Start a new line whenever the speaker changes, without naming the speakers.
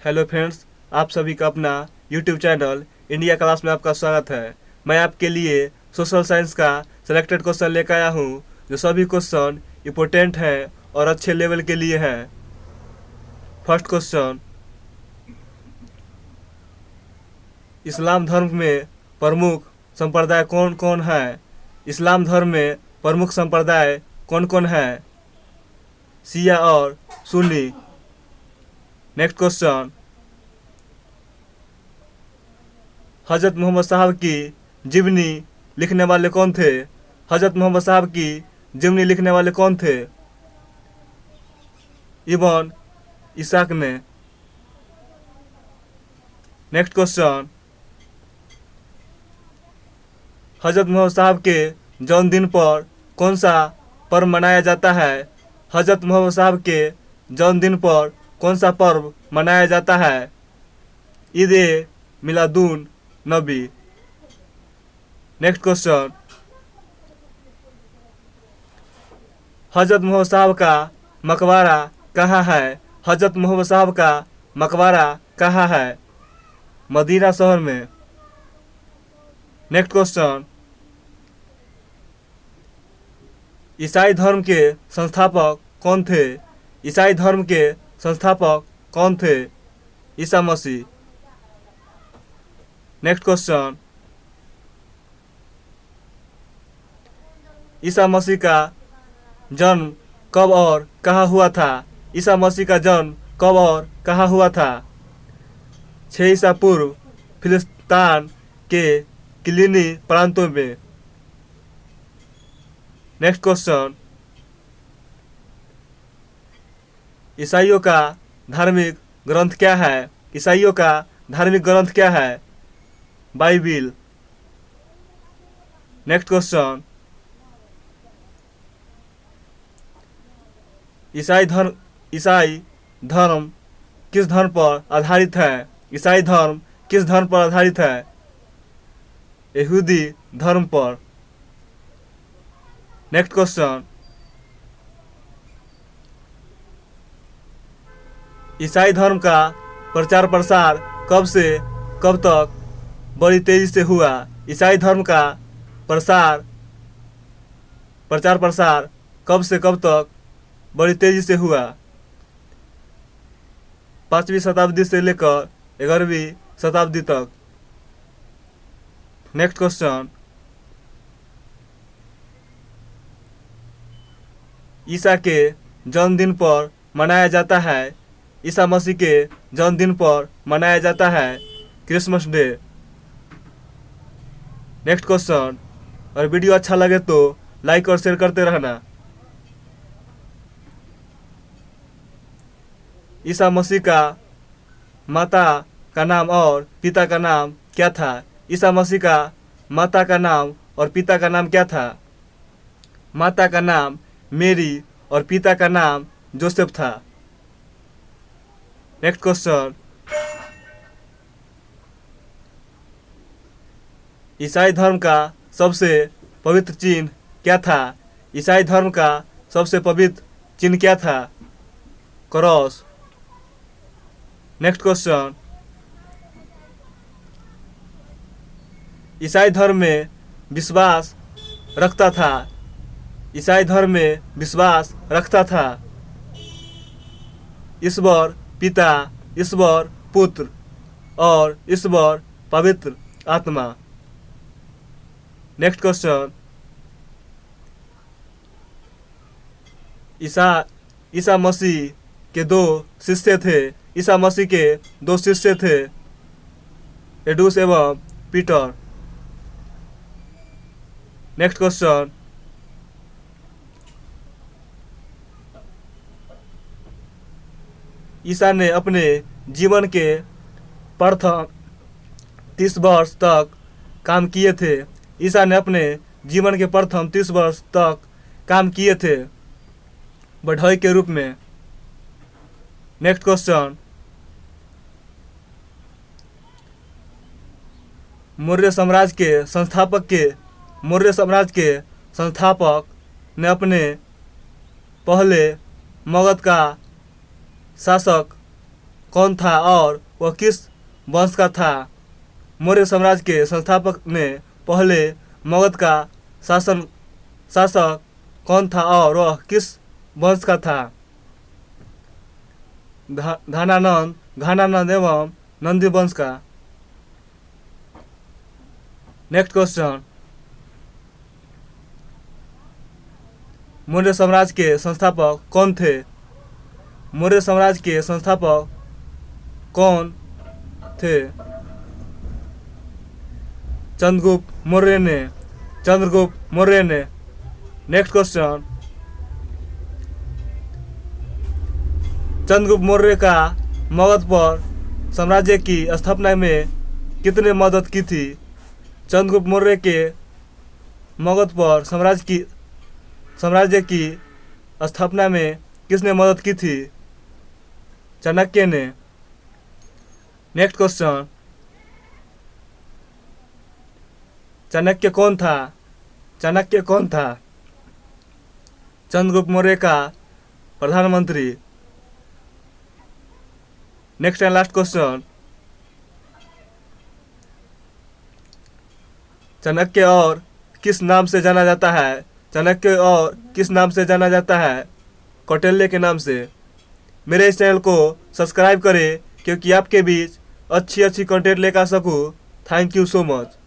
Hello friends, आप सभी का अपना यूट्यूब चैनल इंडिया क्लास में आपका स्वागत है। मैं आपके लिए सोशल साइंस का सिलेक्टेड क्वेश्चन लेकर आया हूँ, जो सभी क्वेश्चन इम्पोर्टेंट हैं और अच्छे लेवल के लिए हैं। फर्स्ट क्वेश्चन, इस्लाम धर्म में प्रमुख संप्रदाय कौन कौन है? इस्लाम धर्म में प्रमुख संप्रदाय कौन कौन है? शिया और सुन्नी। नेक्स्ट क्वेश्चन, हजरत मोहम्मद साहब की जीवनी लिखने वाले कौन थे? हजरत मोहम्मद साहब की जीवनी लिखने वाले कौन थे? इब्न इसाक ने। नेक्स्ट क्वेश्चन, हजरत मोहम्मद साहब के जन्मदिन पर कौन सा पर्व मनाया जाता है? हजरत मोहम्मद साहब के जन्मदिन पर कौन सा पर्व मनाया जाता है? ईद ए मिलादुन नबी। नेक्स्ट क्वेश्चन, हजरत मोहम्मद साहब का मकबरा कहाँ है? हजरत मोहम्मद साहब का मकबरा कहाँ है? मदीना शहर में। नेक्स्ट क्वेश्चन, ईसाई धर्म के संस्थापक कौन थे? ईसाई धर्म के संस्थापक कौन थे? ईसा मसीह। नेक्स्ट क्वेश्चन, ईसा मसीह का जन्म कब और कहाँ हुआ था? ईसा मसीह का जन्म कब और कहाँ हुआ था? 6 ईसा पूर्व फिलिस्तीन के किलिनी प्रांतों में। नेक्स्ट क्वेश्चन, ईसाइयों का धार्मिक ग्रंथ क्या है? ईसाइयों का धार्मिक ग्रंथ क्या है? बाइबिल। नेक्स्ट क्वेश्चन, ईसाई धर्म किस धर्म पर आधारित है? ईसाई धर्म किस धर्म पर आधारित है? यहूदी धर्म पर। नेक्स्ट क्वेश्चन, ईसाई धर्म का प्रचार प्रसार कब से कब तक बड़ी तेजी से हुआ? ईसाई धर्म का प्रचार प्रसार कब से कब तक बड़ी तेजी से हुआ? 5वीं शताब्दी से लेकर 11वीं शताब्दी तक। नेक्स्ट क्वेश्चन, ईसा के जन्मदिन पर मनाया जाता है। ईसा मसीह के जन्मदिन पर मनाया जाता है क्रिसमस डे। नेक्स्ट क्वेश्चन, और वीडियो अच्छा लगे तो लाइक और शेयर करते रहना। ईसा मसीह का माता का नाम और पिता का नाम क्या था? ईसा मसीह का माता का नाम और पिता का नाम क्या था? माता का नाम मेरी और पिता का नाम जोसेफ था। नेक्स्ट क्वेश्चन, ईसाई धर्म का सबसे पवित्र चिन्ह क्या था? ईसाई धर्म का सबसे पवित्र चिन्ह क्या था? क्रॉस। नेक्स्ट क्वेश्चन, ईसाई धर्म में विश्वास रखता था। ईसाई धर्म में विश्वास रखता था ईश्वर पिता, ईश्वर पुत्र और ईश्वर पवित्र आत्मा। नेक्स्ट क्वेश्चन, ईसा मसीह के 2 शिष्य थे। ईसा मसीह के 2 शिष्य थे, एडुस एवं पीटर। नेक्स्ट क्वेश्चन, ईसा ने अपने जीवन के प्रथम 30 वर्ष तक काम किए थे। ईसा ने अपने जीवन के प्रथम 30 वर्ष तक काम किए थे बढ़ई के रूप में। नेक्स्ट क्वेश्चन, मौर्य साम्राज्य के संस्थापक ने अपने पहले मगध का शासक कौन था और वह किस वंश का था? मौर्य साम्राज्य के संस्थापक ने पहले मगध का शासक कौन था और वह किस वंश का था? घानानंद एवं नंदी वंश का। नेक्स्ट क्वेश्चन, मौर्य साम्राज्य के संस्थापक कौन थे? मौर्य साम्राज्य के संस्थापक कौन थे? चंद्रगुप्त मौर्य ने। नेक्स्ट क्वेश्चन, चंद्रगुप्त मौर्य का मगध पर साम्राज्य की स्थापना में कितने मदद की थी? चंद्रगुप्त मौर्य के मगध पर साम्राज्य की स्थापना में किसने मदद की थी? चाणक्य ने। नेक्स्ट क्वेश्चन, चाणक्य कौन था? चंद्रगुप्त मौर्य का प्रधानमंत्री। Next and last question, Chanakya और किस नाम से जाना जाता है? कौटिल्य के नाम से। मेरे इस चैनल को सब्सक्राइब करें क्योंकि आपके बीच अच्छी कंटेंट लेकर आ सकूं। Thank you so much.